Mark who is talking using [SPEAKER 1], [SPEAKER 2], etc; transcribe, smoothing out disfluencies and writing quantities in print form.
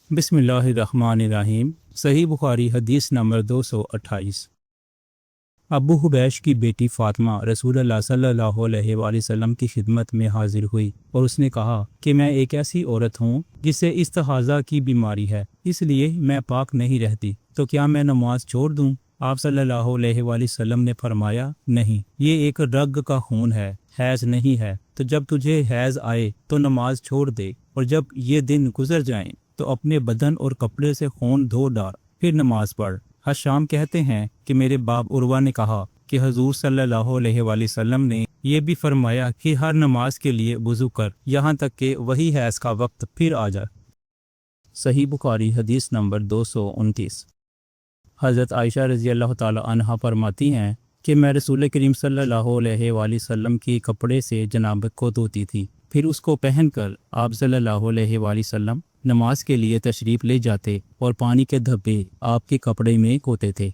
[SPEAKER 1] بسم اللہ الرحمن الرحیم۔ صحیح بخاری حدیث نمبر 228۔ ابو حبیش کی بیٹی فاطمہ رسول اللہ صلی اللہ علیہ وآلہ وسلم کی خدمت میں حاضر ہوئی اور اس نے کہا کہ میں ایک ایسی عورت ہوں جسے استحاضہ کی بیماری ہے، اس لیے میں پاک نہیں رہتی، تو کیا میں نماز چھوڑ دوں؟ آپ صلی اللہ علیہ وآلہ وسلم نے فرمایا، نہیں، یہ ایک رگ کا خون ہے، حیض نہیں ہے، تو جب تجھے حیض آئے تو نماز چھوڑ دے، اور جب یہ دن گزر جائیں تو اپنے بدن اور کپڑے سے خون دھو ڈال، پھر نماز پڑھ۔ حشام کہتے ہیں کہ میرے باپ عروہ نے کہا کہ حضور صلی اللہ علیہ وآلہ وسلم نے یہ بھی فرمایا کہ ہر نماز کے لیے وضو کر، یہاں تک کہ وہی حیض کا وقت پھر آ جائے۔ صحیح بخاری حدیث نمبر 229۔ حضرت عائشہ رضی اللہ تعالی عنہا فرماتی ہیں کہ میں رسول کریم صلی اللہ علیہ وآلہ وسلم کی کپڑے سے جنابت کو دھوتی تھی، پھر اس کو پہن کر آپ صلی اللہ علیہ وآلہ وسلم نماز کے لیے تشریف لے جاتے اور پانی کے دھبے آپ کے کپڑے میں ہوتے تھے۔